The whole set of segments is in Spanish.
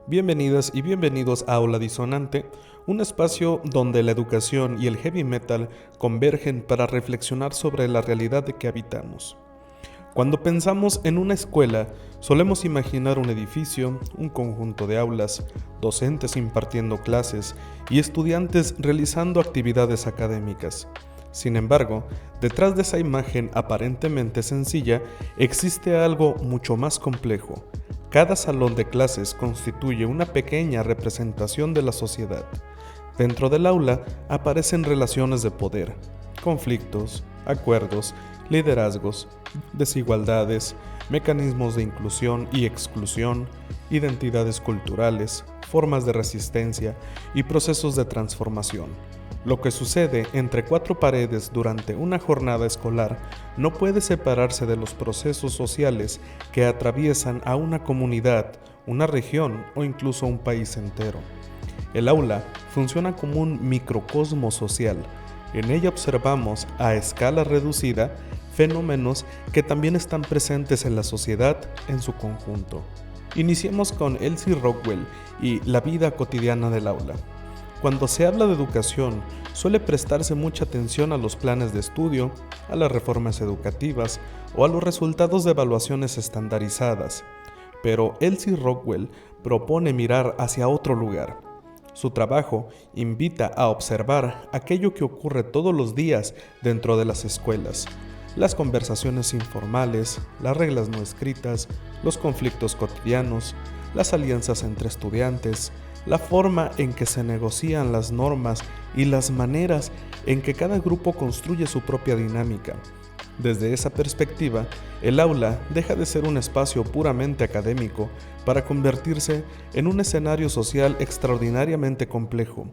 Bienvenidas y bienvenidos a Aula Disonante, un espacio donde la educación y el heavy metal convergen para reflexionar sobre la realidad de que habitamos. Cuando pensamos en una escuela, solemos imaginar un edificio, un conjunto de aulas, docentes impartiendo clases y estudiantes realizando actividades académicas. Sin embargo, detrás de esa imagen aparentemente sencilla, existe algo mucho más complejo. Cada salón de clases constituye una pequeña representación de la sociedad. Dentro del aula aparecen relaciones de poder, conflictos, acuerdos, liderazgos, desigualdades, mecanismos de inclusión y exclusión, identidades culturales, formas de resistencia y procesos de transformación. Lo que sucede entre cuatro paredes durante una jornada escolar no puede separarse de los procesos sociales que atraviesan a una comunidad, una región o incluso un país entero. El aula funciona como un microcosmo social. En ella observamos, a escala reducida, fenómenos que también están presentes en la sociedad en su conjunto. Iniciemos con Elsie Rockwell y la vida cotidiana del aula. Cuando se habla de educación, suele prestarse mucha atención a los planes de estudio, a las reformas educativas o a los resultados de evaluaciones estandarizadas. Pero Elsie Rockwell propone mirar hacia otro lugar. Su trabajo invita a observar aquello que ocurre todos los días dentro de las escuelas. Las conversaciones informales, las reglas no escritas, los conflictos cotidianos, las alianzas entre estudiantes, la forma en que se negocian las normas y las maneras en que cada grupo construye su propia dinámica. Desde esa perspectiva, el aula deja de ser un espacio puramente académico para convertirse en un escenario social extraordinariamente complejo.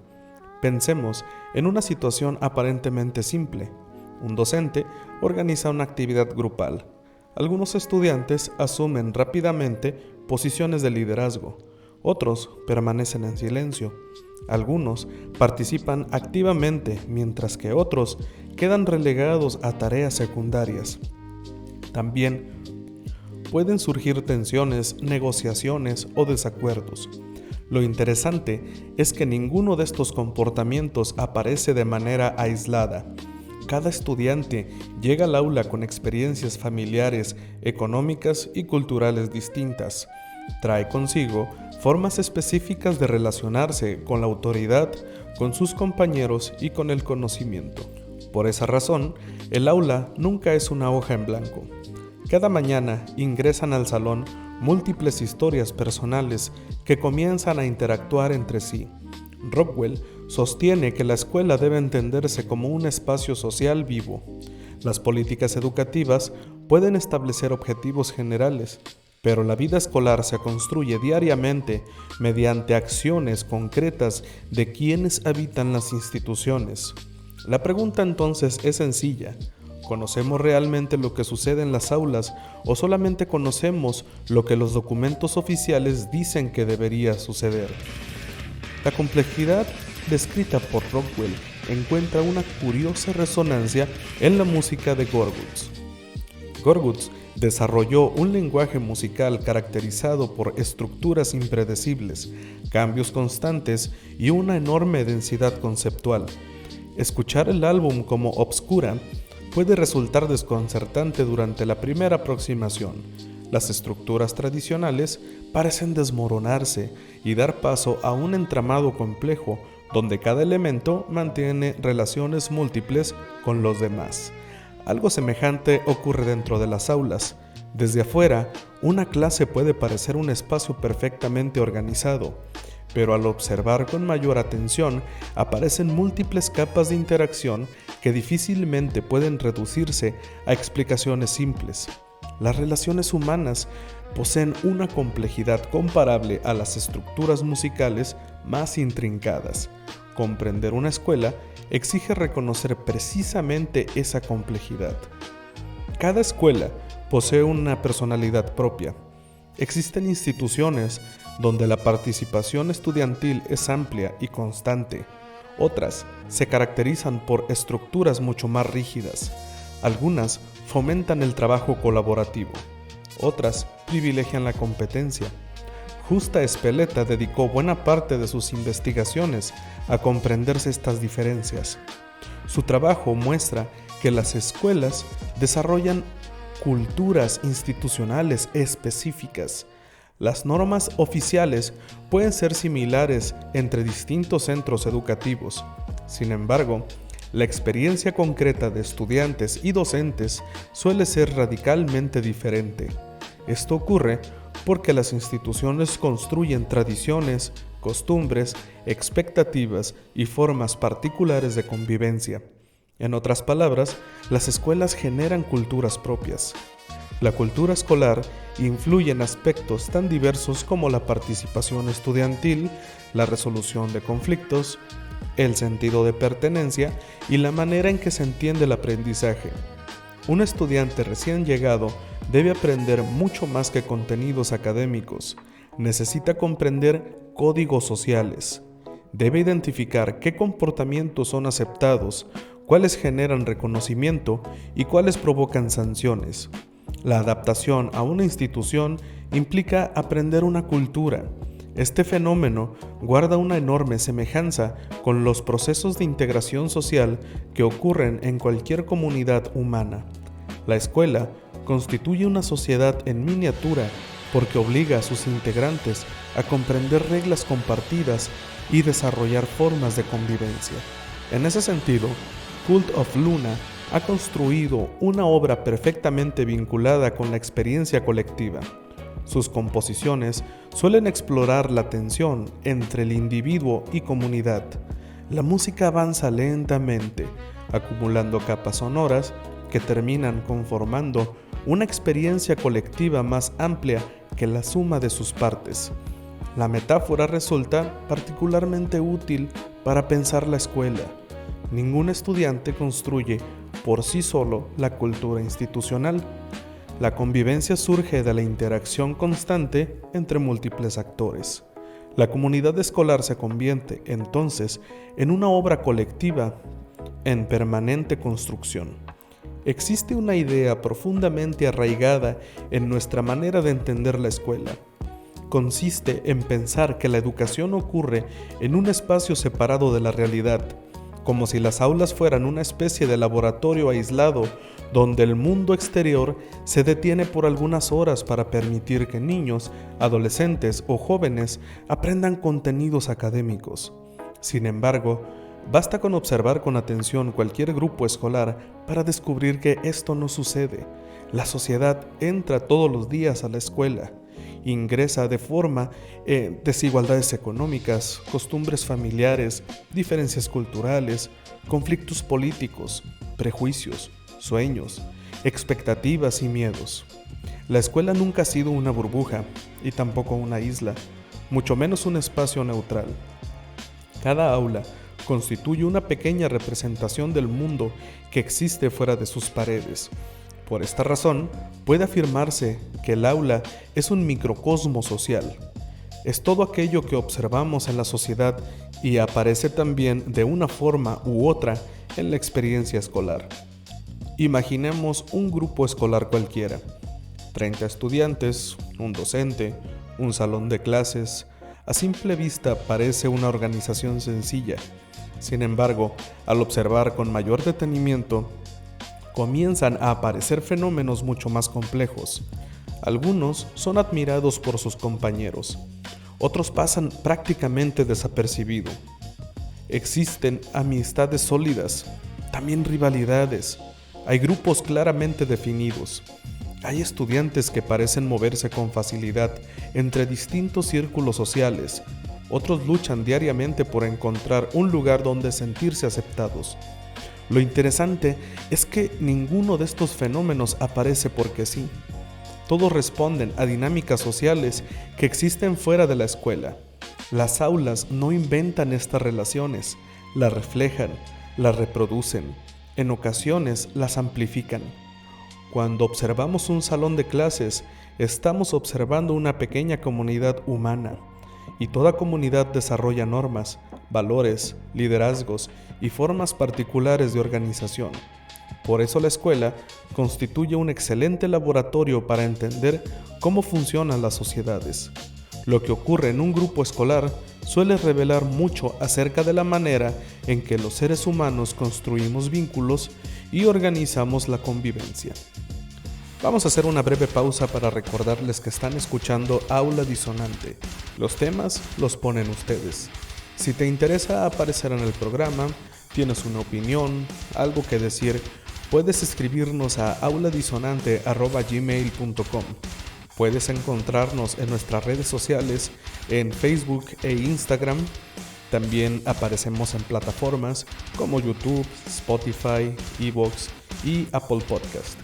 Pensemos en una situación aparentemente simple. Un docente organiza una actividad grupal. Algunos estudiantes asumen rápidamente posiciones de liderazgo. Otros permanecen en silencio. Algunos participan activamente, mientras que otros quedan relegados a tareas secundarias. También pueden surgir tensiones, negociaciones o desacuerdos. Lo interesante es que ninguno de estos comportamientos aparece de manera aislada. Cada estudiante llega al aula con experiencias familiares, económicas y culturales distintas. Trae consigo formas específicas de relacionarse con la autoridad, con sus compañeros y con el conocimiento. Por esa razón, el aula nunca es una hoja en blanco. Cada mañana ingresan al salón múltiples historias personales que comienzan a interactuar entre sí. Rockwell sostiene que la escuela debe entenderse como un espacio social vivo. Las políticas educativas pueden establecer objetivos generales, pero la vida escolar se construye diariamente mediante acciones concretas de quienes habitan las instituciones. La pregunta entonces es sencilla: ¿conocemos realmente lo que sucede en las aulas o solamente conocemos lo que los documentos oficiales dicen que debería suceder? La complejidad descrita por Rockwell encuentra una curiosa resonancia en la música de Gorguts. Gorguts desarrolló un lenguaje musical caracterizado por estructuras impredecibles, cambios constantes y una enorme densidad conceptual. Escuchar el álbum como Obscura puede resultar desconcertante durante la primera aproximación. Las estructuras tradicionales parecen desmoronarse y dar paso a un entramado complejo donde cada elemento mantiene relaciones múltiples con los demás. Algo semejante ocurre dentro de las aulas. Desde afuera, una clase puede parecer un espacio perfectamente organizado, pero al observar con mayor atención, aparecen múltiples capas de interacción que difícilmente pueden reducirse a explicaciones simples. Las relaciones humanas poseen una complejidad comparable a las estructuras musicales más intrincadas. Comprender una escuela exige reconocer precisamente esa complejidad. Cada escuela posee una personalidad propia. Existen instituciones donde la participación estudiantil es amplia y constante. Otras se caracterizan por estructuras mucho más rígidas. Algunas fomentan el trabajo colaborativo. Otras privilegian la competencia. Justa Espeleta dedicó buena parte de sus investigaciones a comprenderse estas diferencias. Su trabajo muestra que las escuelas desarrollan culturas institucionales específicas. Las normas oficiales pueden ser similares entre distintos centros educativos. Sin embargo, la experiencia concreta de estudiantes y docentes suele ser radicalmente diferente. Esto ocurre porque las instituciones construyen tradiciones, costumbres, expectativas y formas particulares de convivencia. En otras palabras, las escuelas generan culturas propias. La cultura escolar influye en aspectos tan diversos como la participación estudiantil, la resolución de conflictos, el sentido de pertenencia y la manera en que se entiende el aprendizaje. Un estudiante recién llegado debe aprender mucho más que contenidos académicos. Necesita comprender códigos sociales. Debe identificar qué comportamientos son aceptados, cuáles generan reconocimiento y cuáles provocan sanciones. La adaptación a una institución implica aprender una cultura. Este fenómeno guarda una enorme semejanza con los procesos de integración social que ocurren en cualquier comunidad humana. La escuela constituye una sociedad en miniatura porque obliga a sus integrantes a comprender reglas compartidas y desarrollar formas de convivencia. En ese sentido, Cult of Luna ha construido una obra perfectamente vinculada con la experiencia colectiva. Sus composiciones suelen explorar la tensión entre el individuo y comunidad. La música avanza lentamente, acumulando capas sonoras que terminan conformando una experiencia colectiva más amplia que la suma de sus partes. La metáfora resulta particularmente útil para pensar la escuela. Ningún estudiante construye por sí solo la cultura institucional. La convivencia surge de la interacción constante entre múltiples actores. La comunidad escolar se convierte, entonces, en una obra colectiva en permanente construcción. Existe una idea profundamente arraigada en nuestra manera de entender la escuela. Consiste en pensar que la educación ocurre en un espacio separado de la realidad, como si las aulas fueran una especie de laboratorio aislado donde el mundo exterior se detiene por algunas horas para permitir que niños, adolescentes o jóvenes aprendan contenidos académicos. Sin embargo, basta con observar con atención cualquier grupo escolar para descubrir que esto no sucede. La sociedad entra todos los días a la escuela, ingresa de forma desigualdades económicas, costumbres familiares, diferencias culturales, conflictos políticos, prejuicios, sueños, expectativas y miedos. La escuela nunca ha sido una burbuja y tampoco una isla, mucho menos un espacio neutral. Cada aula constituye una pequeña representación del mundo que existe fuera de sus paredes. Por esta razón, puede afirmarse que el aula es un microcosmo social. Es todo aquello que observamos en la sociedad y aparece también de una forma u otra en la experiencia escolar. Imaginemos un grupo escolar cualquiera. 30 estudiantes, un docente, un salón de clases. A simple vista parece una organización sencilla. Sin embargo, al observar con mayor detenimiento, comienzan a aparecer fenómenos mucho más complejos. Algunos son admirados por sus compañeros, otros pasan prácticamente desapercibidos. Existen amistades sólidas, también rivalidades. Hay grupos claramente definidos. Hay estudiantes que parecen moverse con facilidad entre distintos círculos sociales. Otros luchan diariamente por encontrar un lugar donde sentirse aceptados. Lo interesante es que ninguno de estos fenómenos aparece porque sí. Todos responden a dinámicas sociales que existen fuera de la escuela. Las aulas no inventan estas relaciones, las reflejan, las reproducen, en ocasiones las amplifican. Cuando observamos un salón de clases, estamos observando una pequeña comunidad humana. y toda comunidad desarrolla normas, valores, liderazgos y formas particulares de organización. Por eso la escuela constituye un excelente laboratorio para entender cómo funcionan las sociedades. Lo que ocurre en un grupo escolar suele revelar mucho acerca de la manera en que los seres humanos construimos vínculos y organizamos la convivencia. Vamos a hacer una breve pausa para recordarles que están escuchando Aula Disonante. Los temas los ponen ustedes. Si te interesa aparecer en el programa, tienes una opinión, algo que decir, puedes escribirnos a auladisonante@gmail.com. Puedes encontrarnos en nuestras redes sociales, en Facebook e Instagram. También aparecemos en plataformas como YouTube, Spotify, iVoox y Apple Podcast.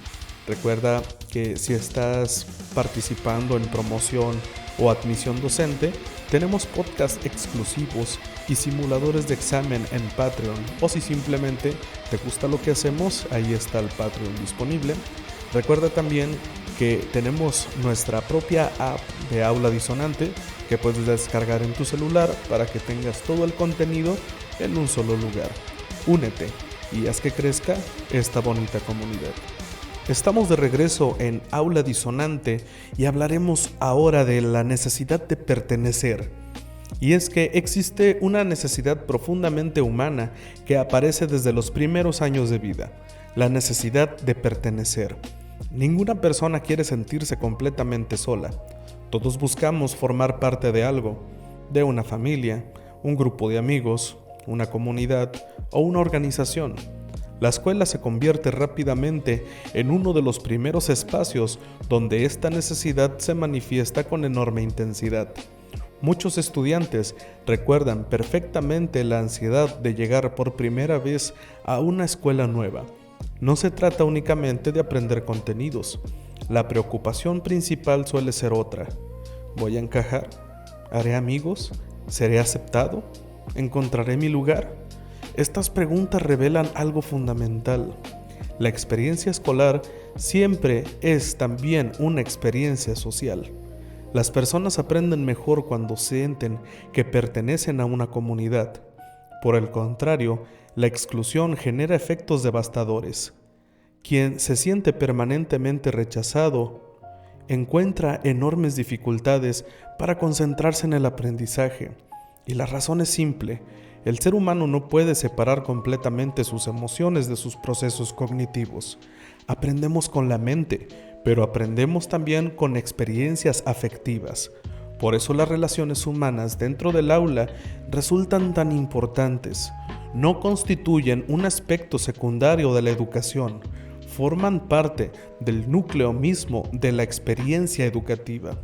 Recuerda que si estás participando en promoción o admisión docente, tenemos podcasts exclusivos y simuladores de examen en Patreon. O si simplemente te gusta lo que hacemos, ahí está el Patreon disponible. Recuerda también que tenemos nuestra propia app de Aula Disonante que puedes descargar en tu celular para que tengas todo el contenido en un solo lugar. Únete y haz que crezca esta bonita comunidad. Estamos de regreso en Aula Disonante y hablaremos ahora de la necesidad de pertenecer. Y es que existe una necesidad profundamente humana que aparece desde los primeros años de vida, la necesidad de pertenecer. Ninguna persona quiere sentirse completamente sola. Todos buscamos formar parte de algo, de una familia, un grupo de amigos, una comunidad o una organización. La escuela se convierte rápidamente en uno de los primeros espacios donde esta necesidad se manifiesta con enorme intensidad. Muchos estudiantes recuerdan perfectamente la ansiedad de llegar por primera vez a una escuela nueva. No se trata únicamente de aprender contenidos. La preocupación principal suele ser otra. ¿Voy a encajar? ¿Haré amigos? ¿Seré aceptado? ¿Encontraré mi lugar? Estas preguntas revelan algo fundamental. La experiencia escolar siempre es también una experiencia social. Las personas aprenden mejor cuando sienten que pertenecen a una comunidad. Por el contrario, la exclusión genera efectos devastadores. Quien se siente permanentemente rechazado encuentra enormes dificultades para concentrarse en el aprendizaje. Y la razón es simple. El ser humano no puede separar completamente sus emociones de sus procesos cognitivos. Aprendemos con la mente, pero aprendemos también con experiencias afectivas. Por eso las relaciones humanas dentro del aula resultan tan importantes. No constituyen un aspecto secundario de la educación, forman parte del núcleo mismo de la experiencia educativa.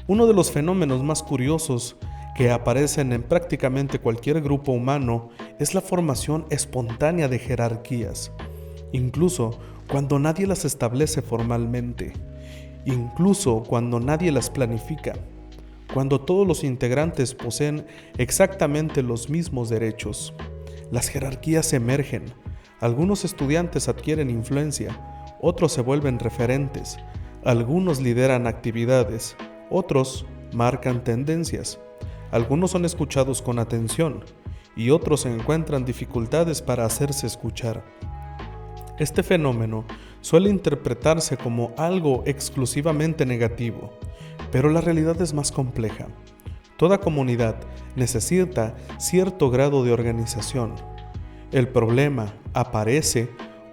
Uno de los fenómenos más curiosos que aparecen en prácticamente cualquier grupo humano es la formación espontánea de jerarquías, incluso cuando nadie las establece formalmente, incluso cuando nadie las planifica, cuando todos los integrantes poseen exactamente los mismos derechos. Las jerarquías emergen, algunos estudiantes adquieren influencia, otros se vuelven referentes, algunos lideran actividades, otros marcan tendencias. Algunos son escuchados con atención y otros encuentran dificultades para hacerse escuchar. Este fenómeno suele interpretarse como algo exclusivamente negativo, pero la realidad es más compleja. Toda comunidad necesita cierto grado de organización. El problema aparece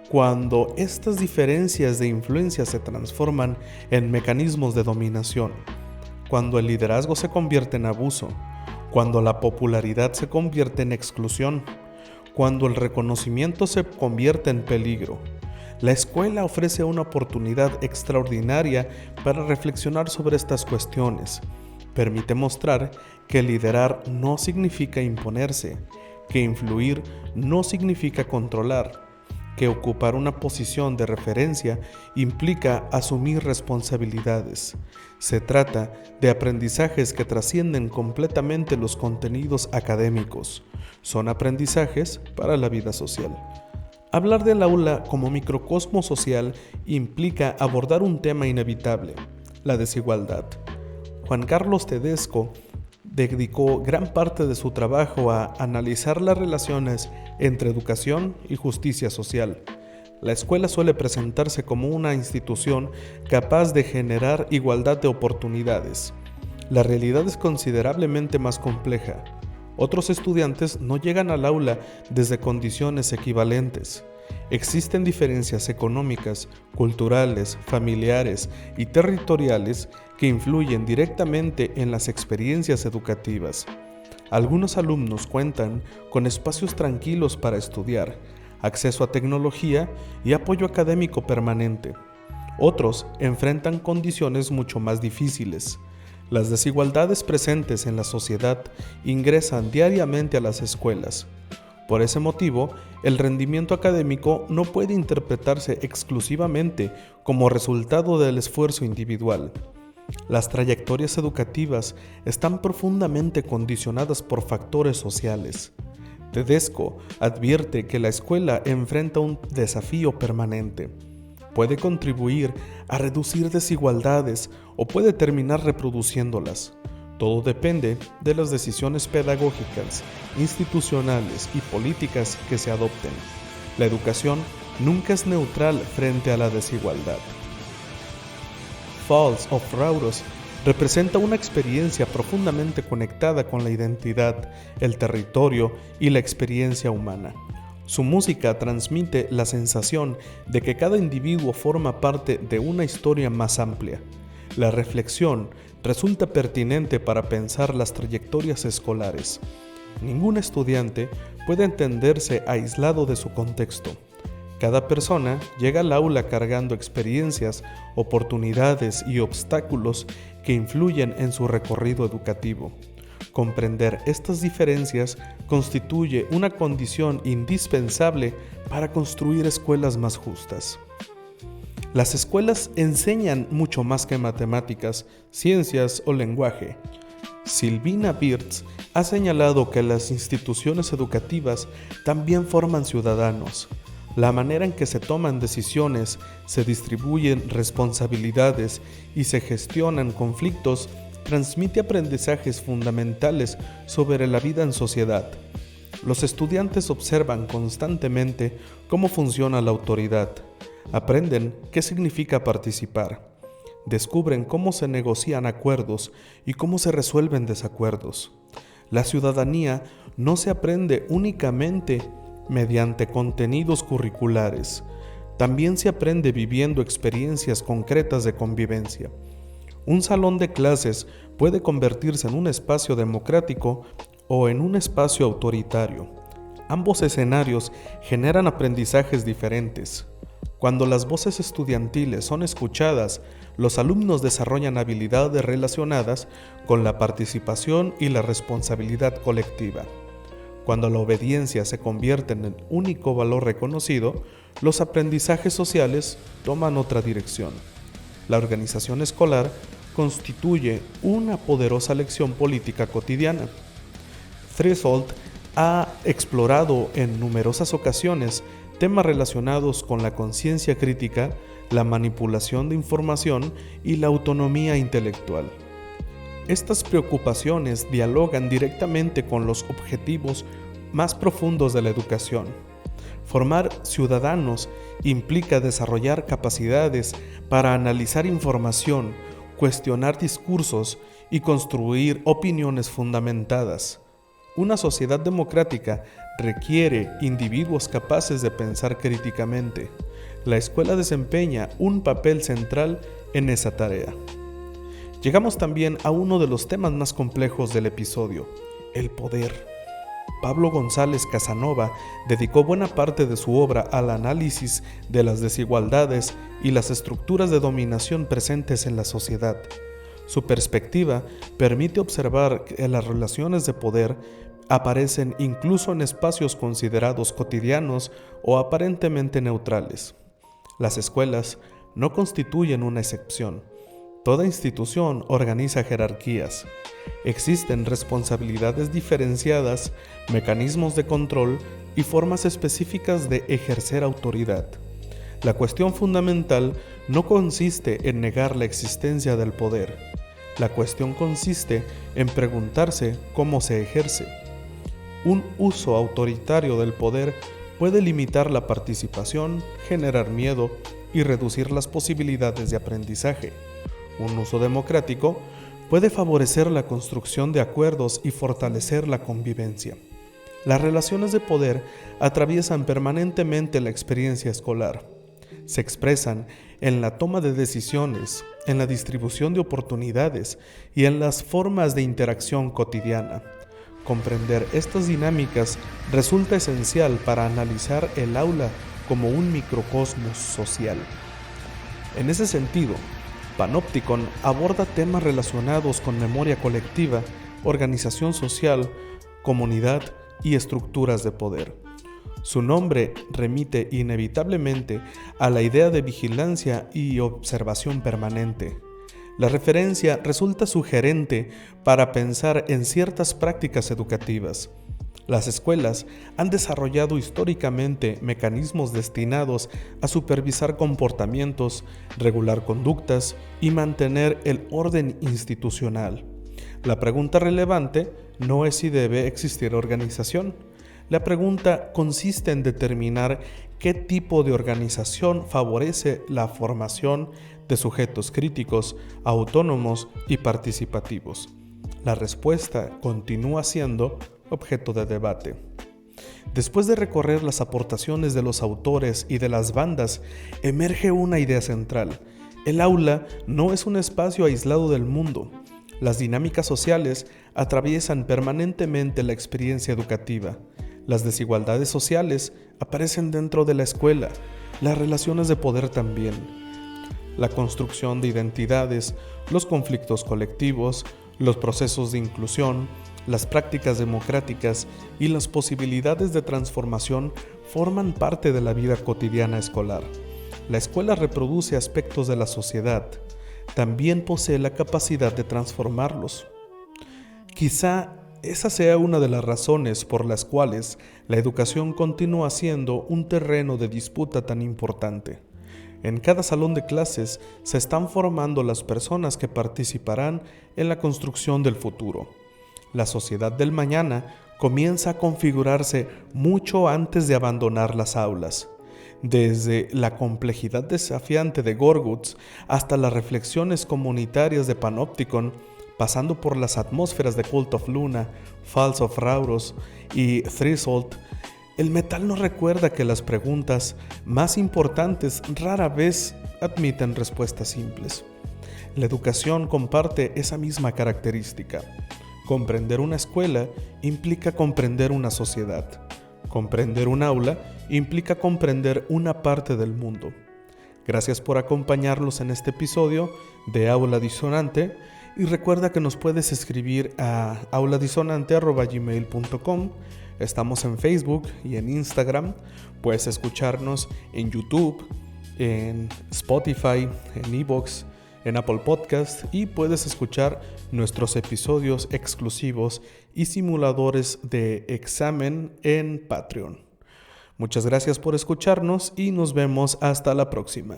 cuando estas diferencias de influencia se transforman en mecanismos de dominación, cuando el liderazgo se convierte en abuso, cuando la popularidad se convierte en exclusión, cuando el reconocimiento se convierte en peligro. La escuela ofrece una oportunidad extraordinaria para reflexionar sobre estas cuestiones. Permite mostrar que liderar no significa imponerse, que influir no significa controlar, que ocupar una posición de referencia implica asumir responsabilidades. Se trata de aprendizajes que trascienden completamente los contenidos académicos. Son aprendizajes para la vida social. Hablar del aula como microcosmo social implica abordar un tema inevitable, la desigualdad. Juan Carlos Tedesco dedicó gran parte de su trabajo a analizar las relaciones entre educación y justicia social. La escuela suele presentarse como una institución capaz de generar igualdad de oportunidades. La realidad es considerablemente más compleja. Otros estudiantes no llegan al aula desde condiciones equivalentes. Existen diferencias económicas, culturales, familiares y territoriales que influyen directamente en las experiencias educativas. Algunos alumnos cuentan con espacios tranquilos para estudiar, acceso a tecnología y apoyo académico permanente. Otros enfrentan condiciones mucho más difíciles. Las desigualdades presentes en la sociedad ingresan diariamente a las escuelas. Por ese motivo, el rendimiento académico no puede interpretarse exclusivamente como resultado del esfuerzo individual. Las trayectorias educativas están profundamente condicionadas por factores sociales. Tedesco advierte que la escuela enfrenta un desafío permanente. Puede contribuir a reducir desigualdades o puede terminar reproduciéndolas. Todo depende de las decisiones pedagógicas, institucionales y políticas que se adopten. La educación nunca es neutral frente a la desigualdad. Falls of Rauros representa una experiencia profundamente conectada con la identidad, el territorio y la experiencia humana. Su música transmite la sensación de que cada individuo forma parte de una historia más amplia. La reflexión resulta pertinente para pensar las trayectorias escolares. Ningún estudiante puede entenderse aislado de su contexto. Cada persona llega al aula cargando experiencias, oportunidades y obstáculos que influyen en su recorrido educativo. Comprender estas diferencias constituye una condición indispensable para construir escuelas más justas. Las escuelas enseñan mucho más que matemáticas, ciencias o lenguaje. Silvina Birz ha señalado que las instituciones educativas también forman ciudadanos. La manera en que se toman decisiones, se distribuyen responsabilidades y se gestionan conflictos transmite aprendizajes fundamentales sobre la vida en sociedad. Los estudiantes observan constantemente cómo funciona la autoridad, aprenden qué significa participar, descubren cómo se negocian acuerdos y cómo se resuelven desacuerdos. La ciudadanía no se aprende únicamente mediante contenidos curriculares, también se aprende viviendo experiencias concretas de convivencia. Un salón de clases puede convertirse en un espacio democrático o en un espacio autoritario. Ambos escenarios generan aprendizajes diferentes. Cuando las voces estudiantiles son escuchadas, los alumnos desarrollan habilidades relacionadas con la participación y la responsabilidad colectiva. Cuando la obediencia se convierte en el único valor reconocido, los aprendizajes sociales toman otra dirección. La organización escolar constituye una poderosa lección política cotidiana. Threshold ha explorado en numerosas ocasiones temas relacionados con la conciencia crítica, la manipulación de información y la autonomía intelectual. Estas preocupaciones dialogan directamente con los objetivos más profundos de la educación. Formar ciudadanos implica desarrollar capacidades para analizar información, cuestionar discursos y construir opiniones fundamentadas. Una sociedad democrática requiere individuos capaces de pensar críticamente. La escuela desempeña un papel central en esa tarea. Llegamos también a uno de los temas más complejos del episodio, el poder. Pablo González Casanova dedicó buena parte de su obra al análisis de las desigualdades y las estructuras de dominación presentes en la sociedad. Su perspectiva permite observar que las relaciones de poder aparecen incluso en espacios considerados cotidianos o aparentemente neutrales. Las escuelas no constituyen una excepción. Toda institución organiza jerarquías. Existen responsabilidades diferenciadas, mecanismos de control y formas específicas de ejercer autoridad. La cuestión fundamental no consiste en negar la existencia del poder. La cuestión consiste en preguntarse cómo se ejerce. Un uso autoritario del poder puede limitar la participación, generar miedo y reducir las posibilidades de aprendizaje. Un uso democrático puede favorecer la construcción de acuerdos y fortalecer la convivencia. Las relaciones de poder atraviesan permanentemente la experiencia escolar. Se expresan en la toma de decisiones, en la distribución de oportunidades y en las formas de interacción cotidiana. Comprender estas dinámicas resulta esencial para analizar el aula como un microcosmos social. En ese sentido, Panopticon aborda temas relacionados con memoria colectiva, organización social, comunidad y estructuras de poder. Su nombre remite inevitablemente a la idea de vigilancia y observación permanente. La referencia resulta sugerente para pensar en ciertas prácticas educativas. Las escuelas han desarrollado históricamente mecanismos destinados a supervisar comportamientos, regular conductas y mantener el orden institucional. La pregunta relevante no es si debe existir organización. La pregunta consiste en determinar qué tipo de organización favorece la formación de sujetos críticos, autónomos y participativos. La respuesta continúa siendo objeto de debate. Después de recorrer las aportaciones de los autores y de las bandas, emerge una idea central. El aula no es un espacio aislado del mundo. Las dinámicas sociales atraviesan permanentemente la experiencia educativa. Las desigualdades sociales aparecen dentro de la escuela, las relaciones de poder también. La construcción de identidades, los conflictos colectivos, los procesos de inclusión, las prácticas democráticas y las posibilidades de transformación forman parte de la vida cotidiana escolar. La escuela reproduce aspectos de la sociedad. También posee la capacidad de transformarlos. Quizá esa sea una de las razones por las cuales la educación continúa siendo un terreno de disputa tan importante. En cada salón de clases se están formando las personas que participarán en la construcción del futuro. La sociedad del mañana comienza a configurarse mucho antes de abandonar las aulas. Desde la complejidad desafiante de Gorguts hasta las reflexiones comunitarias de Panopticon, pasando por las atmósferas de Cult of Luna, Falls of Rauros y Threshold, el metal nos recuerda que las preguntas más importantes rara vez admiten respuestas simples. La educación comparte esa misma característica. Comprender una escuela implica comprender una sociedad. Comprender un aula implica comprender una parte del mundo. Gracias por acompañarnos en este episodio de Aula Disonante y recuerda que nos puedes escribir a auladisonante@gmail.com. Estamos en Facebook y en Instagram. Puedes escucharnos en YouTube, en Spotify, en iVoox, en Apple Podcast y puedes escuchar nuestros episodios exclusivos y simuladores de examen en Patreon. Muchas gracias por escucharnos y nos vemos hasta la próxima.